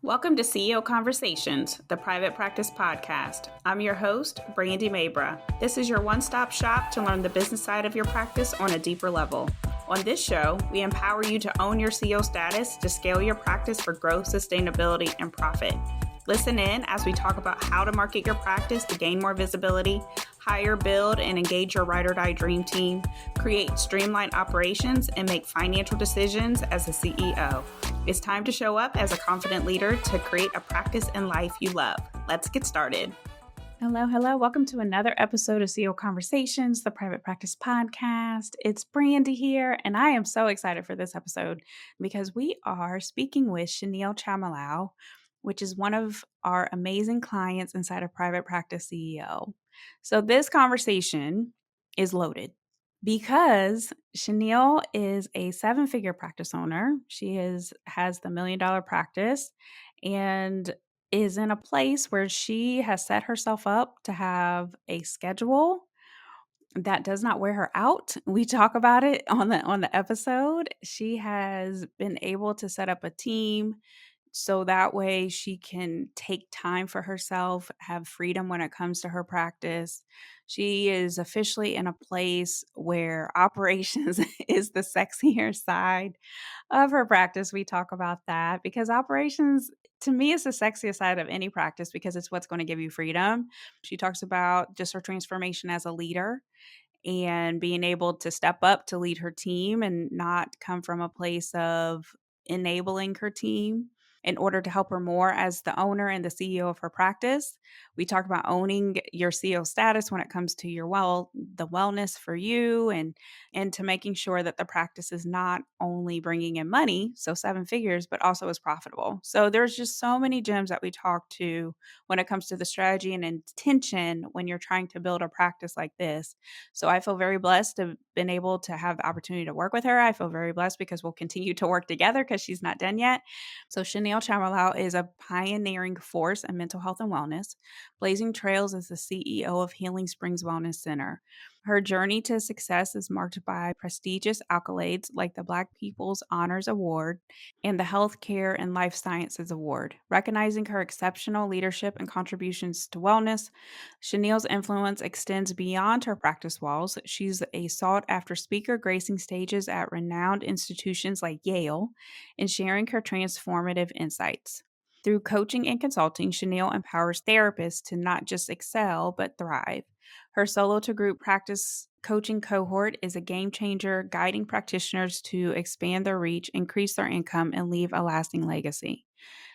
Welcome to CEO Conversations, the private practice podcast. I'm your host, Brandy Mabra. This is your one-stop shop to learn the business side of your practice on a deeper level. On this show, we empower you to own your CEO status to scale your practice for growth, sustainability, and profit. Listen in as we talk about how to market your practice to gain more visibility, hire, build, and engage your ride or die dream team, create streamline operations, and make financial decisions as a CEO. It's time to show up as a confident leader to create a practice and life you love. Let's get started. Hello. Welcome to another episode of CEO Conversations, the private practice podcast. It's Brandy here, and I am so excited for this episode because we are speaking with Shawniel Chamanlal, which is one of our amazing clients inside of Private Practice CEO. So this conversation is loaded because Shawniel is a 7-figure practice owner. She has the $1 million practice and is in a place where she has set herself up to have a schedule that does not wear her out. We talk about it on the episode. She has been able to set up a team so that way she can take time for herself, have freedom when it comes to her practice. She is officially in a place where operations is the sexier side of her practice. We talk about that because operations, to me, is the sexiest side of any practice because it's what's going to give you freedom. She talks about just her transformation as a leader and being able to step up to lead her team and not come from a place of enabling her team in order to help her more as the owner and the CEO of her practice. We talk about owning your CEO status when it comes to the wellness for you and to making sure that the practice is not only bringing in money, so 7 figures, but also is profitable. So there's just so many gems that we talk to when it comes to the strategy and intention when you're trying to build a practice like this. So I feel very blessed to have been able to have the opportunity to work with her. I feel very blessed because we'll continue to work together because she's not done yet. So Shawniel Chamanlal is a pioneering force in mental health and wellness, blazing trails as the CEO of Healing Springs Wellness Center. Her journey to success is marked by prestigious accolades like the Black People's Honors Award and the Healthcare and Life Sciences Award. Recognizing her exceptional leadership and contributions to wellness, Shawniel's influence extends beyond her practice walls. She's a sought-after speaker, gracing stages at renowned institutions like Yale and sharing her transformative insights. Through coaching and consulting, Shawniel empowers therapists to not just excel, but thrive. Her solo-to-group practice coaching cohort is a game changer, guiding practitioners to expand their reach, increase their income, and leave a lasting legacy.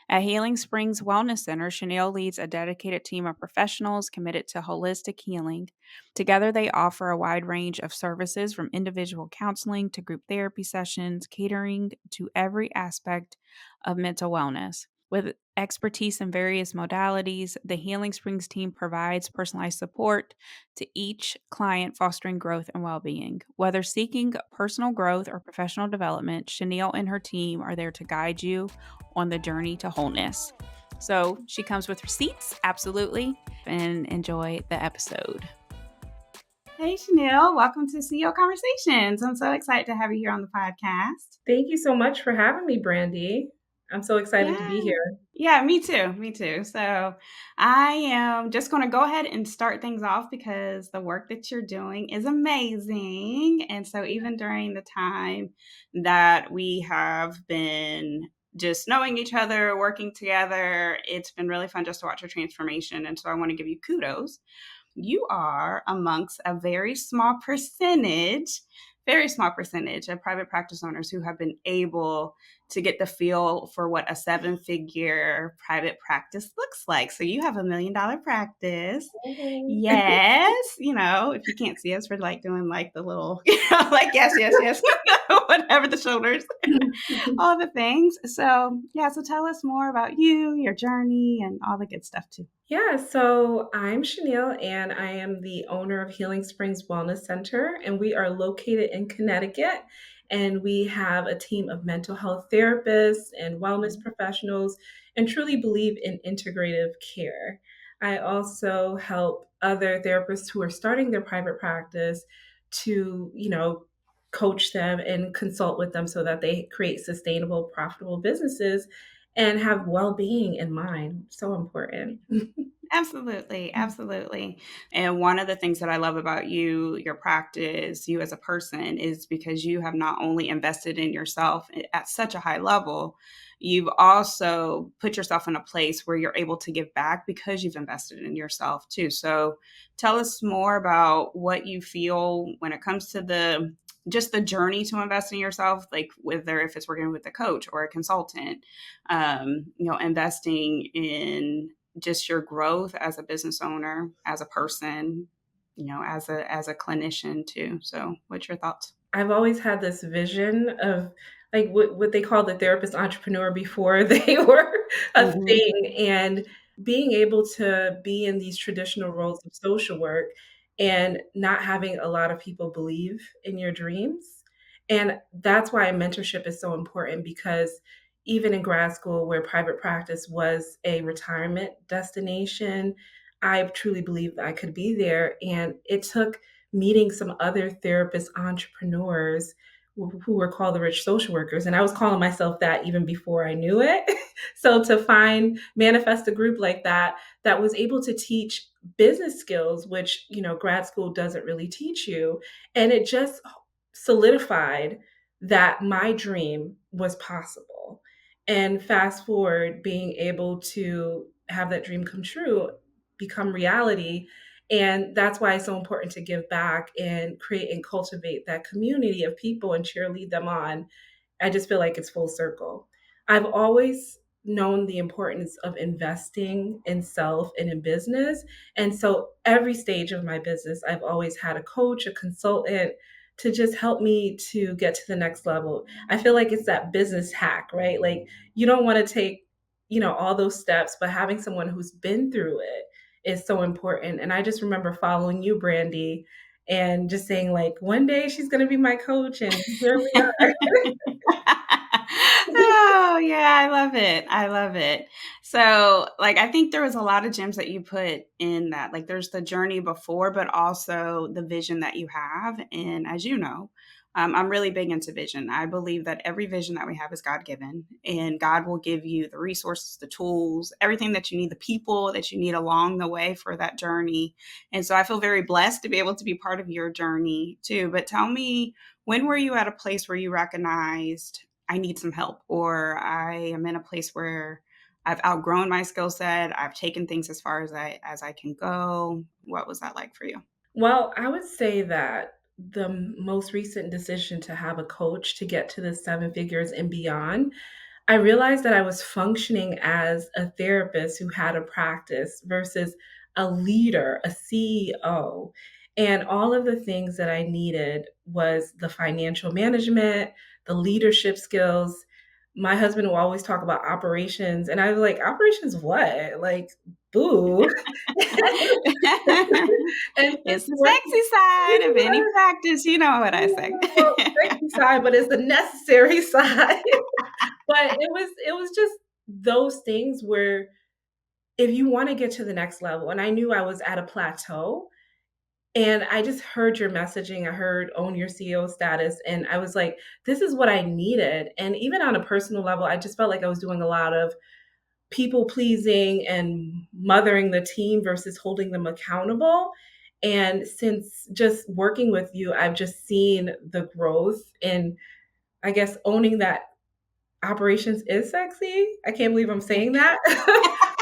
At Healing Springs Wellness Center, Shawniel leads a dedicated team of professionals committed to holistic healing. Together, they offer a wide range of services from individual counseling to group therapy sessions, catering to every aspect of mental wellness. With expertise in various modalities, the Healing Springs team provides personalized support to each client, fostering growth and well-being. Whether seeking personal growth or professional development, Shawniel and her team are there to guide you on the journey to wholeness. So she comes with receipts, absolutely, and enjoy the episode. Hey, Shawniel, welcome to CEO Conversations. I'm so excited to have you here on the podcast. Thank you so much for having me, Brandy. I'm so excited to be here. Yeah, me too. So I am just going to go ahead and start things off because the work that you're doing is amazing. And so even during the time that we have been just knowing each other, working together, it's been really fun just to watch your transformation. And so I want to give you kudos. You are amongst a very small percentage of private practice owners who have been able to get the feel for what a 7-figure private practice looks like. So you have a $1 million practice. Yes. If you can't see us, we're like doing like the little, like, yes, whatever the shoulders, all the things. So tell us more about you, your journey, and all the good stuff too. Yeah, so I'm Shawniel, and I am the owner of Healing Springs Wellness Center, and we are located in Connecticut, and we have a team of mental health therapists and wellness professionals, and truly believe in integrative care. I also help other therapists who are starting their private practice to, coach them and consult with them so that they create sustainable, profitable businesses. and have well-being in mind. So important. Absolutely, absolutely. And one of the things that I love about you, your practice, you as a person, is because you have not only invested in yourself at such a high level, you've also put yourself in a place where you're able to give back because you've invested in yourself too. So tell us more about what you feel when it comes to the just the journey to invest in yourself, like whether if it's working with a coach or a consultant, investing in just your growth as a business owner, as a person, as a clinician too. So, what's your thoughts? I've always had this vision of like what they call the therapist entrepreneur before they were a Mm-hmm. thing. And being able to be in these traditional roles of social work and not having a lot of people believe in your dreams. And that's why mentorship is so important because even in grad school, where private practice was a retirement destination, I truly believed that I could be there. And it took meeting some other therapist entrepreneurs who were called the rich social workers. And I was calling myself that even before I knew it. So to manifest a group like that, that was able to teach business skills, which, grad school doesn't really teach you. And it just solidified that my dream was possible. And fast forward, being able to have that dream come true, become reality, and that's why it's so important to give back and create and cultivate that community of people and cheerlead them on. I just feel like it's full circle. I've always known the importance of investing in self and in business. And so every stage of my business, I've always had a coach, a consultant to just help me to get to the next level. I feel like it's that business hack, right? Like you don't want to take, all those steps, but having someone who's been through it is so important. And I just remember following you, Brandy, and just saying like, one day she's going to be my coach, and here we are. Oh, yeah, I love it. I love it. So, like, I think there was a lot of gems that you put in that. Like, there's the journey before, but also the vision that you have. And as you know, I'm really big into vision. I believe that every vision that we have is God given, and God will give you the resources, the tools, everything that you need, the people that you need along the way for that journey. And so I feel very blessed to be able to be part of your journey too. But tell me, when were you at a place where you recognized I need some help, or I am in a place where I've outgrown my skill set, I've taken things as far as I can go? What was that like for you? Well, I would say that the most recent decision to have a coach to get to the seven figures and beyond, I realized that I was functioning as a therapist who had a practice versus a leader, a CEO. And all of the things that I needed was the financial management, the leadership skills. My husband will always talk about operations, and I was like, operations what? Like, boo. And It's just the working. sexy side of any practice, you know what I say. Well, sexy side, but it's the necessary side. But it was just those things where if you wanna get to the next level, and I knew I was at a plateau, and I just heard your messaging, I heard own your CEO status, and I was like, "This is what I needed." And even on a personal level, I just felt like I was doing a lot of people pleasing and mothering the team versus holding them accountable. And since just working with you, I've just seen the growth in, I guess, owning that operations is sexy. I can't believe I'm saying that.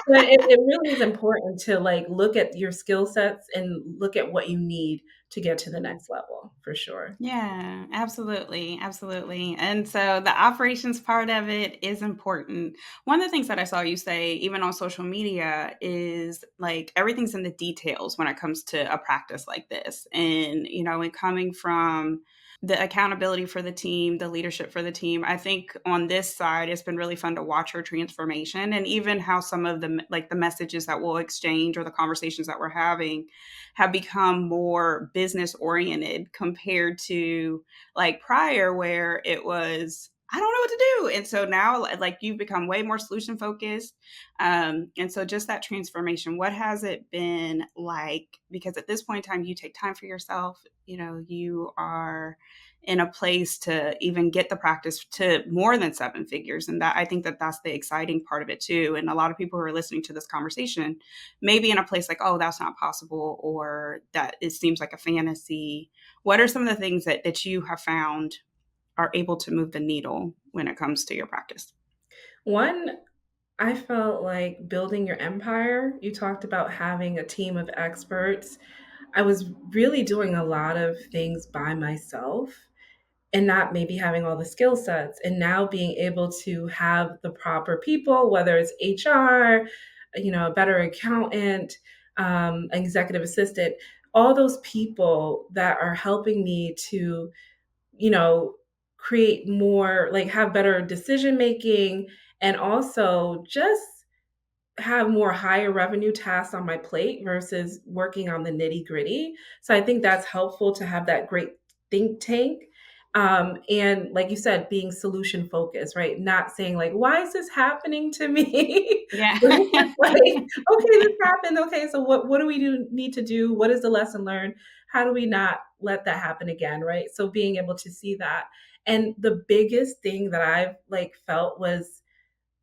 But it really is important to like look at your skill sets and look at what you need to get to the next level for sure. Yeah, absolutely. Absolutely. And so the operations part of it is important. One of the things that I saw you say, even on social media, is like everything's in the details when it comes to a practice like this. And, when coming from the accountability for the team, the leadership for the team, I think on this side, it's been really fun to watch her transformation and even how some of the messages that we'll exchange or the conversations that we're having have become more business oriented compared to like prior where it was I don't know what to do. And so now, like, you've become way more solution focused. And so, just that transformation, what has it been like? Because at this point in time, you take time for yourself. You are in a place to even get the practice to more than seven figures. And that, I think that that's the exciting part of it too. And a lot of people who are listening to this conversation may be in a place like, oh, that's not possible, or that it seems like a fantasy. What are some of the things that you have found are able to move the needle when it comes to your practice? One, I felt like building your empire. You talked about having a team of experts. I was really doing a lot of things by myself and not maybe having all the skill sets. And now being able to have the proper people, whether it's HR, a better accountant, executive assistant, all those people that are helping me to you know, create more, like have better decision making, and also just have more higher revenue tasks on my plate versus working on the nitty gritty. So I think that's helpful to have that great think tank. And like you said, being solution focused, right? Not saying like, why is this happening to me? Yeah. But it's just like, okay, this happened. Okay, so what do we need to do? What is the lesson learned? How do we not let that happen again, right? So being able to see that. And the biggest thing that I've like felt was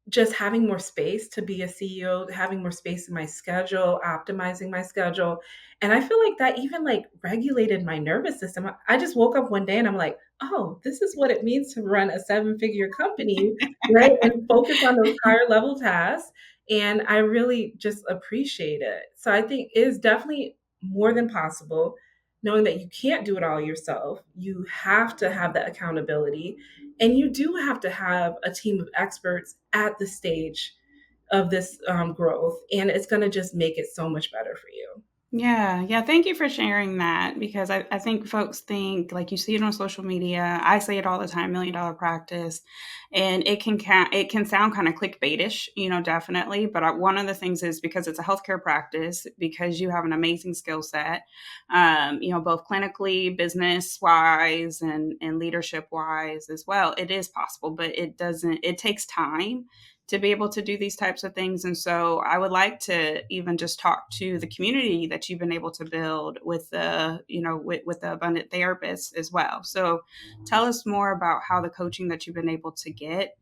just having more space to be a CEO, having more space in my schedule, optimizing my schedule. And I feel like that even like regulated my nervous system. I just woke up one day and I'm like, oh, this is what it means to run a seven-figure company, right? And focus on those higher level tasks. And I really just appreciate it. So I think it is definitely more than possible, knowing that you can't do it all yourself. You have to have that accountability, and you do have to have a team of experts at the stage of this growth, and it's going to just make it so much better for you. Yeah, yeah. Thank you for sharing that, because I think folks think, like, you see it on social media. I say it all the time, million dollar practice, and it can sound kind of clickbaitish, definitely. But one of the things is, because it's a healthcare practice, because you have an amazing skill set, both clinically, business wise, and leadership wise as well. It is possible, but it doesn't. It takes time to be able to do these types of things. And so I would like to even just talk to the community that you've been able to build with with the abundant therapists as well. So tell us more about how the coaching that you've been able to get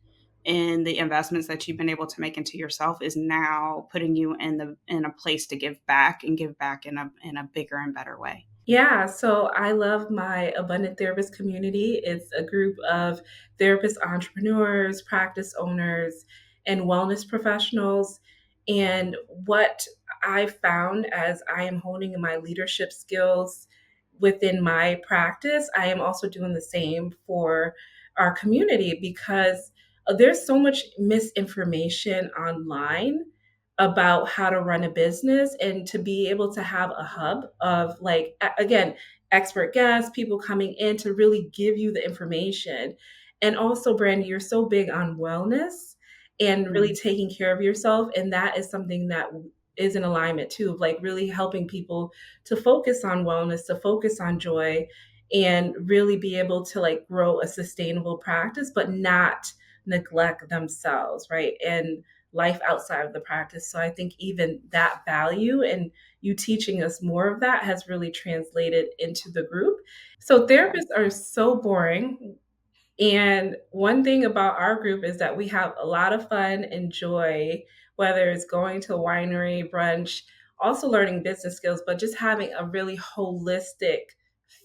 and the investments that you've been able to make into yourself is now putting you in a place to give back, and give back in a bigger and better way. Yeah, so I love my Abundant Therapist community. It's a group of therapist entrepreneurs, practice owners, and wellness professionals. And what I found as I am honing my leadership skills within my practice, I am also doing the same for our community, because there's so much misinformation online about how to run a business, and to be able to have a hub of like again, expert guests, people coming in to really give you the information. And also, Brandy, you're so big on wellness and really taking care of yourself, and that is something that is in alignment too, of like really helping people to focus on wellness, to focus on joy, and really be able to like grow a sustainable practice but not neglect themselves, right? And life outside of the practice. So I think even that value and you teaching us more of that has really translated into the group. So therapists are so boring. And one thing about our group is that we have a lot of fun and joy, whether it's going to a winery, brunch, also learning business skills, but just having a really holistic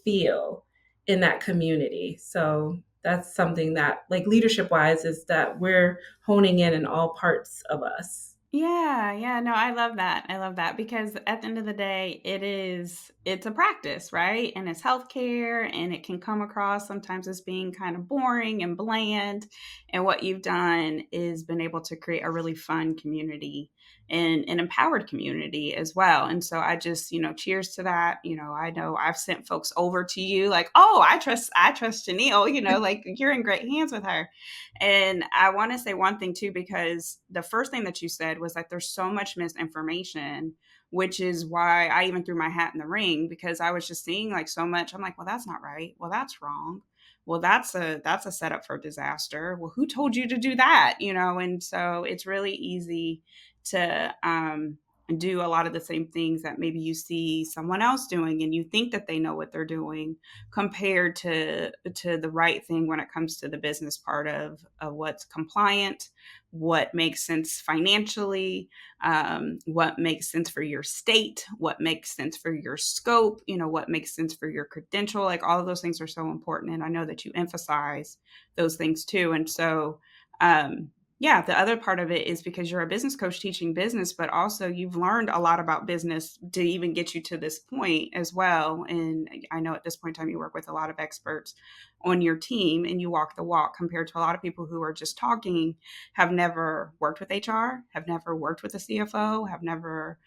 feel in that community. So that's something that, like leadership wise, is that we're honing in all parts of us. Yeah, yeah, no, I love that. I love that, because at the end of the day, it's a practice, right? And it's healthcare, and it can come across sometimes as being kind of boring and bland. And what you've done is been able to create a really fun community and an empowered community as well. And so I just, cheers to that. I know I've sent folks over to you like, oh, I trust Shawniel, like, you're in great hands with her. And I want to say one thing too, because the first thing that you said was like, there's so much misinformation, which is why I even threw my hat in the ring, because I was just seeing like so much. I'm like, well, that's not right. Well, that's wrong. well, that's a setup for disaster. Well, who told you to do that? And so it's really easy to do a lot of the same things that maybe you see someone else doing and you think that they know what they're doing, compared to the right thing when it comes to the business part of what's compliant, what makes sense financially, what makes sense for your state, what makes sense for your scope, what makes sense for your credential. Like, all of those things are so important. And I know that you emphasize those things too. And so, yeah, the other part of it is because you're a business coach teaching business, but also you've learned a lot about business to even get you to this point as well. And I know at this point in time, you work with a lot of experts on your team and you walk the walk, compared to a lot of people who are just talking, have never worked with HR, have never worked with a CFO, have never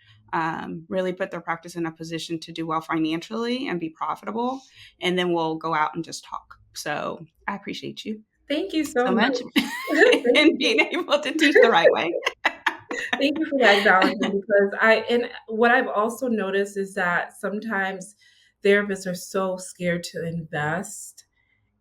really put their practice in a position to do well financially and be profitable, and then we'll go out and just talk. So I appreciate you Thank you so so much. much Thank and you. being able to teach the right way. Thank you for that acknowledgement, because and what I've also noticed is that sometimes therapists are so scared to invest.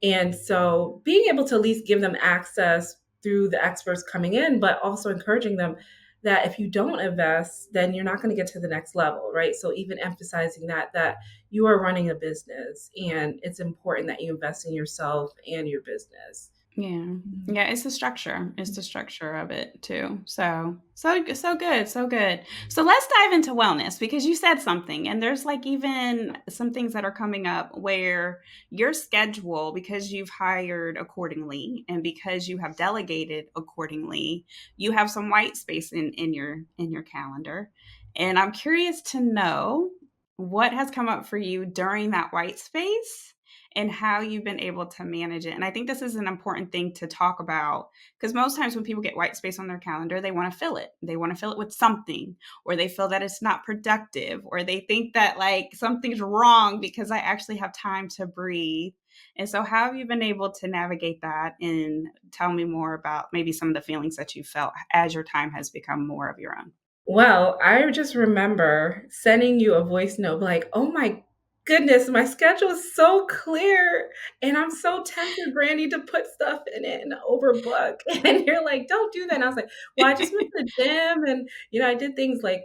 And so being able to at least give them access through the experts coming in, but also encouraging them that if you don't invest, then you're not going to get to the next level, right? So even emphasizing that you are running a business and it's important that you invest in yourself and your business. Yeah. Mhm. Yeah, it's the structure. It's the structure of it too. So good, so good. So let's dive into wellness, because you said something, and there's like even some things that are coming up where your schedule, because you've hired accordingly and because you have delegated accordingly, you have some white space in your calendar. And I'm curious to know what has come up for you during that white space and how you've been able to manage it. And I think this is an important thing to talk about, because most times when people get white space on their calendar, they want to fill it. They want to fill it with something, or they feel that it's not productive, or they think that like something's wrong because I actually have time to breathe. And so, how have you been able to navigate that? And tell me more about maybe some of the feelings that you felt as your time has become more of your own. Well, I just remember sending you a voice note like, "Oh my goodness, my schedule is so clear, and I'm so tempted, Brandy, to put stuff in it and overbook." And you're like, "Don't do that." And I was like, "Well, I just went to the gym and, I did things like,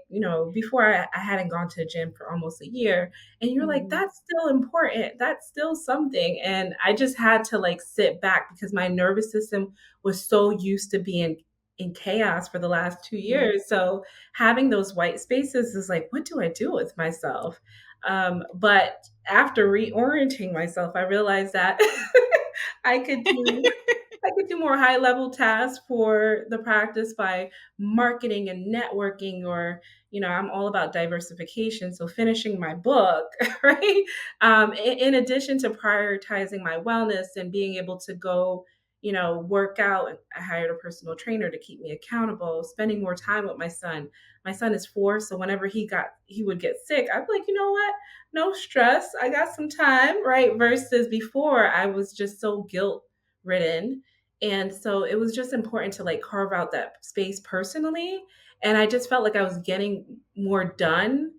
before I hadn't gone to the gym for almost a year." And you're like, Mhm. "That's still important. That's still something." And I just had to like sit back because my nervous system was so used to being in chaos for the last 2 years. So having those white spaces is like, what do I do with myself? But after reorienting myself, I realized that I could do I could do more high level tasks for the practice by marketing and networking, or, I'm all about diversification. So finishing my book, right? In addition to prioritizing my wellness and being able to go, work out. I hired a personal trainer to keep me accountable, spending more time with my son. My son is 4, so whenever he would get sick, I'd be like, you know what? No stress. I got some time, right? Versus before, I was just so guilt ridden. And so it was just important to like carve out that space personally. And I just felt like I was getting more done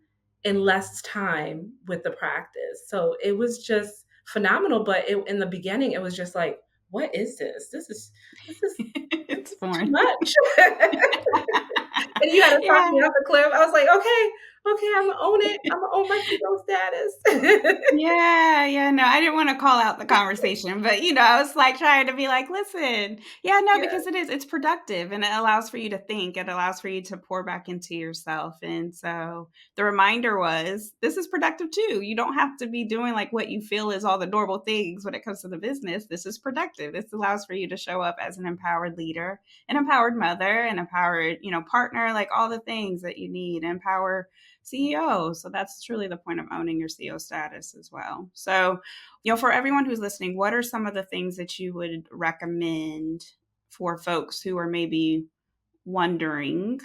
in less time with the practice. So it was just phenomenal. But in the beginning, it was just like, what is this? This is this It's is too foreign. much. And you had to talk me Yeah. off the cliff. I was like, okay, I'm gonna own it. I'm gonna own my keto status. Yeah, yeah, no, I didn't wanna call out the conversation, but, I was, like, trying to be like, "Listen." Yeah, no, Yeah. because it's productive, and it allows for you to think, it allows for you to pour back into yourself, and so, the reminder was, this is productive too. You don't have to be doing, like, what you feel is all the normal things when it comes to the business. This is productive. This allows for you to show up as an empowered leader, an empowered mother, an empowered, partner, like, all the things that you need, empower CEO. So that's truly the point of owning your CEO status as well. So, for everyone who's listening, what are some of the things that you would recommend for folks who are maybe wondering,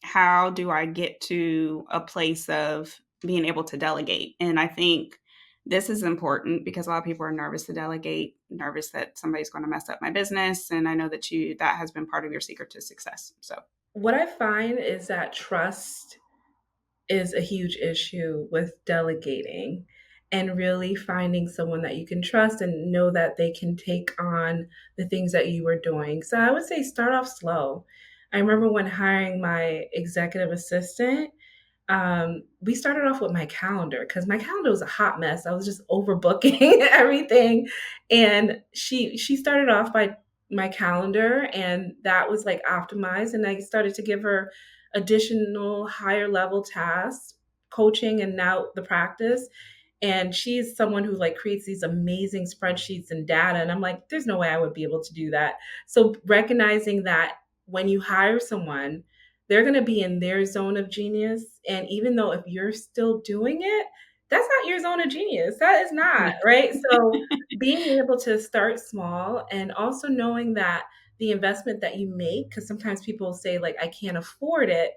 how do I get to a place of being able to delegate? And I think this is important because a lot of people are nervous to delegate, nervous that somebody's going to mess up my business. And I know that has been part of your secret to success. So, What I find is that trust is a huge issue with delegating. and really finding someone that you can trust and know that they can take on the things that you were doing. So I would say start off slow. I remember when hiring my executive assistant, we started off with my calendar because my calendar was a hot mess. I was just overbooking everything. And she started off by my calendar, and that was like optimized. And I started to give her additional higher level tasks, coaching, and now the practice. And she's someone who like creates these amazing spreadsheets and data. And I'm like, there's no way I would be able to do that. So recognizing that when you hire someone, they're going to be in their zone of genius. And even though if you're still doing it, that's not your zone of genius. That is not, right? So being able to start small and also knowing that the investment that you make, because sometimes people say, like, I can't afford it.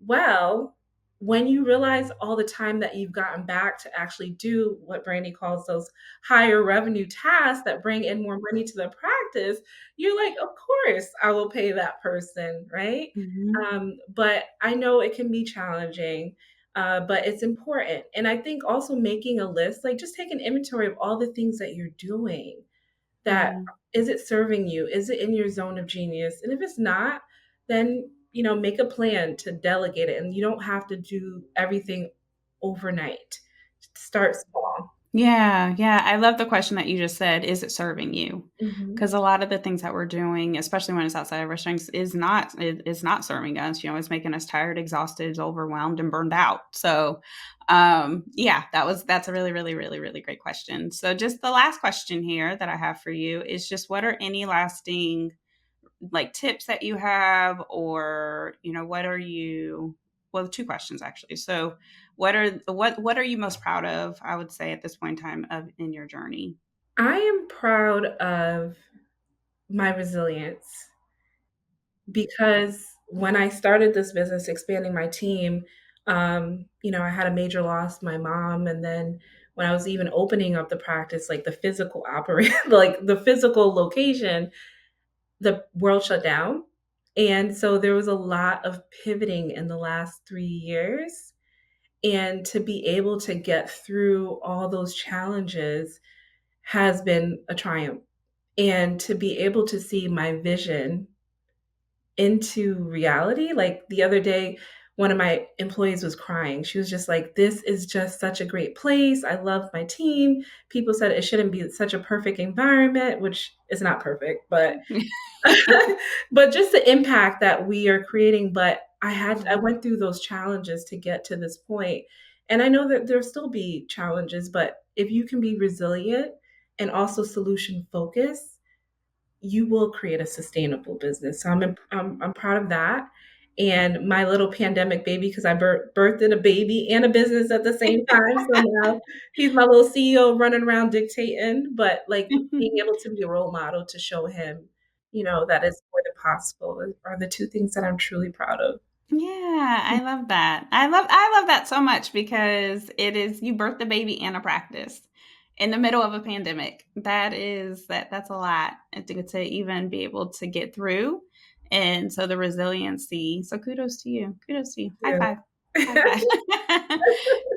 Well, when you realize all the time that you've gotten back to actually do what Brandy calls those higher revenue tasks that bring in more money to the practice, you're like, of course, I will pay that person, right? Mhm. But I know it can be challenging, but it's important. And I think also making a list, like just take an inventory of all the things that you're doing that Yeah. is it serving you? Is it in your zone of genius? And if it's not, then make a plan to delegate it. And you don't have to do everything overnight. Start small. Yeah, yeah. I love the question that you just said, "Is it serving you?" Mhm. Because a lot of the things that we're doing, especially when it's outside of our strengths, is not serving us. It's making us tired, exhausted, overwhelmed, and burned out. So, yeah, that's a really, really, really, really great question. So, just the last question here that I have for you is just what are any lasting like tips that you have, or what are you, well, two questions actually. So what are you most proud of, I would say, at this point in time of in your journey? I am proud of my resilience because when I started this business, expanding my team, I had a major loss, my mom, and then when I was even opening up the practice, like the physical operate, like the physical location, the world shut down. And so there was a lot of pivoting in the last 3 years. And to be able to get through all those challenges has been a triumph. And to be able to see my vision into reality. Like the other day, one of my employees was crying. She was just like, "This is just such a great place. I love my team. People said it shouldn't be such a perfect environment," which is not perfect, but but just the impact that we are creating. But I went through those challenges to get to this point. And I know that there'll still be challenges, but if you can be resilient and also solution focused, you will create a sustainable business. So I'm proud of that. And my little pandemic baby, because I birthed a baby and a business at the same time. So now he's my little CEO running around dictating, but like being able to be a role model to show him, that is more than possible are the two things that I'm truly proud of. Yeah, I love that. I love that so much because it is you birthed a baby and a practice in the middle of a pandemic. That's a lot. And to even be able to get through. And so the resiliency. So kudos to you. Kudos to you. High Yeah. five. High five.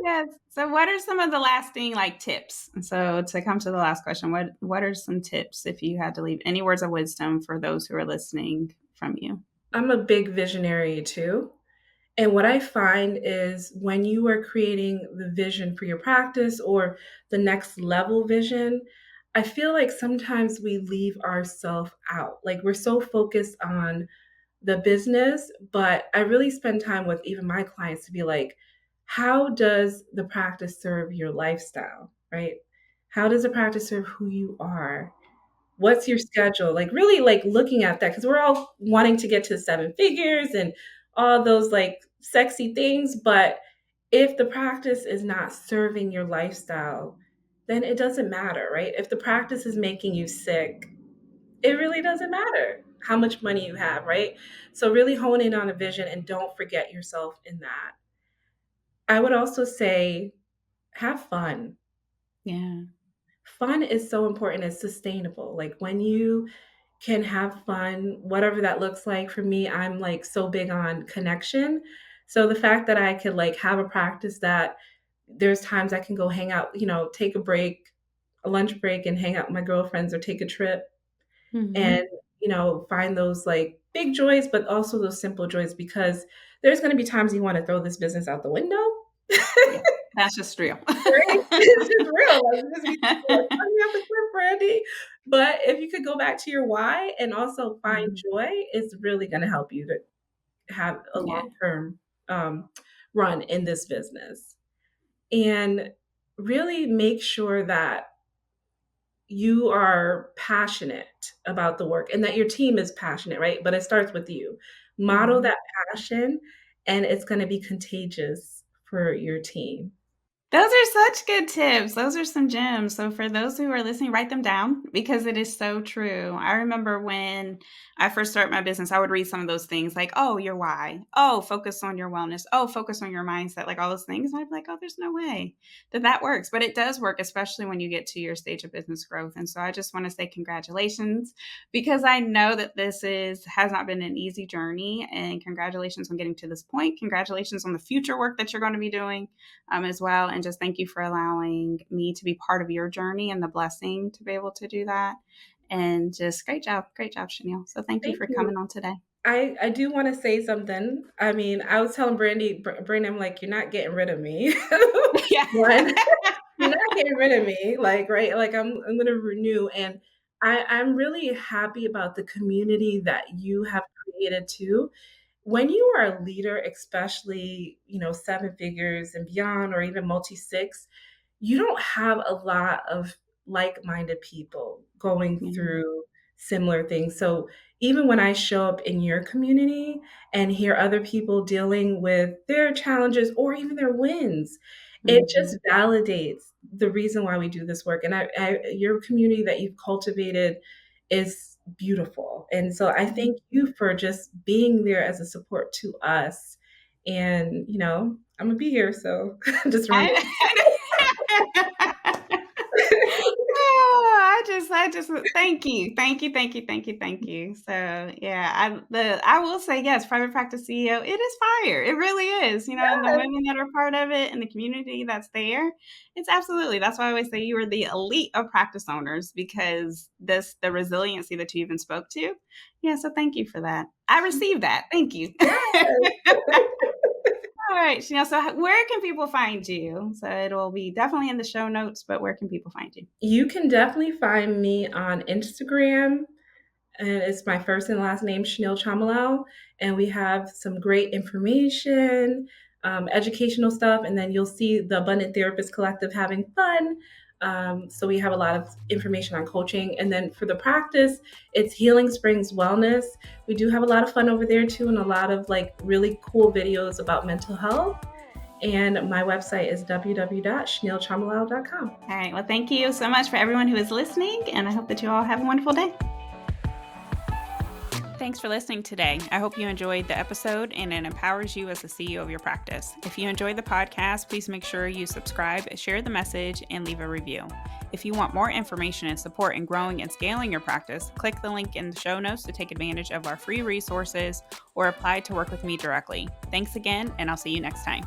Yes. So what are some of the lasting like tips? So to come to the last question, what are some tips if you had to leave any words of wisdom for those who are listening from you? I'm a big visionary too. And what I find is when you are creating the vision for your practice or the next level vision, I feel like sometimes we leave ourselves out. Like we're so focused on the business, but I really spend time with even my clients to be like, how does the practice serve your lifestyle, right? How does the practice serve who you are? What's your schedule? Like really like looking at that because we're all wanting to get to seven figures and all those like sexy things, but if the practice is not serving your lifestyle, then it doesn't matter, right? If the practice is making you sick, it really doesn't matter how much money you have, right? So really hone in on a vision and don't forget yourself in that. I would also say have fun. Yeah. Fun is so important. It's sustainable. Like when you can have fun, whatever that looks like. For me, I'm like so big on connection. So the fact that I could like have a practice that There's times I can go hang out, take a lunch break and hang out with my girlfriends or take a trip and, find those like big joys, but also those simple joys because there's going to be times you want to throw this business out the window. Yeah, that's just real. Right? It's just real. Like, just be coming off the cliff, Brandy. But if you could go back to your why and also find joy, it's really going to help you to have a Yeah. long-term run in this business. And really make sure that you are passionate about the work and that your team is passionate, right? But it starts with you. Model that passion, and it's going to be contagious for your team. Those are such good tips. Those are some gems. So for those who are listening, write them down because it is so true. I remember when I first started my business, I would read some of those things like, oh, your why. Oh, focus on your wellness. Oh, focus on your mindset, like all those things. And I'd be like, oh, there's no way that works. But it does work, especially when you get to your stage of business growth. And so I just want to say congratulations because I know that this has not been an easy journey. And congratulations on getting to this point. Congratulations on the future work that you're going to be doing as well. And just thank you for allowing me to be part of your journey and the blessing to be able to do that. And just great job, Shawniel. So thank you for coming on today. I do want to say something. I mean, I was telling Brandy, I'm like, you're not getting rid of me. Yeah. One, you're not getting rid of me. Like, right. Like I'm going to renew. And I'm really happy about the community that you have created too. When you are a leader, especially, 7 figures and beyond, or even multi-six, you don't have a lot of like-minded people going through similar things. So even when I show up in your community and hear other people dealing with their challenges or even their wins, it just validates the reason why we do this work. And your community that you've cultivated is beautiful. And so I thank you for just being there as a support to us. And, I'm gonna be here. So just remember. I just thank you. So yeah, I will say yes, private practice CEO, it is fire. It really is. And the women that are part of it and the community that's there, it's absolutely. That's why I always say you are the elite of practice owners because the resiliency that you even spoke to. Yeah, so thank you for that. I received that. Thank you. All right, Shawniel. So where can people find you? So it'll be definitely in the show notes, but where can people find you? You can definitely find me on Instagram, and it's my first and last name, Shawniel Chamanlal, and we have some great information, educational stuff, and then you'll see the Abundant Therapist Collective having fun. So we have a lot of information on coaching, and then for the practice, it's Healing Springs Wellness. We do have a lot of fun over there too, and a lot of like really cool videos about mental health. And my website is www.shawnielchamanlal.com. All right. Well, thank you so much for everyone who is listening, and I hope that you all have a wonderful day. Thanks for listening today. I hope you enjoyed the episode and it empowers you as the CEO of your practice. If you enjoyed the podcast, please make sure you subscribe, share the message, and leave a review. If you want more information and support in growing and scaling your practice, click the link in the show notes to take advantage of our free resources or apply to work with me directly. Thanks again, and I'll see you next time.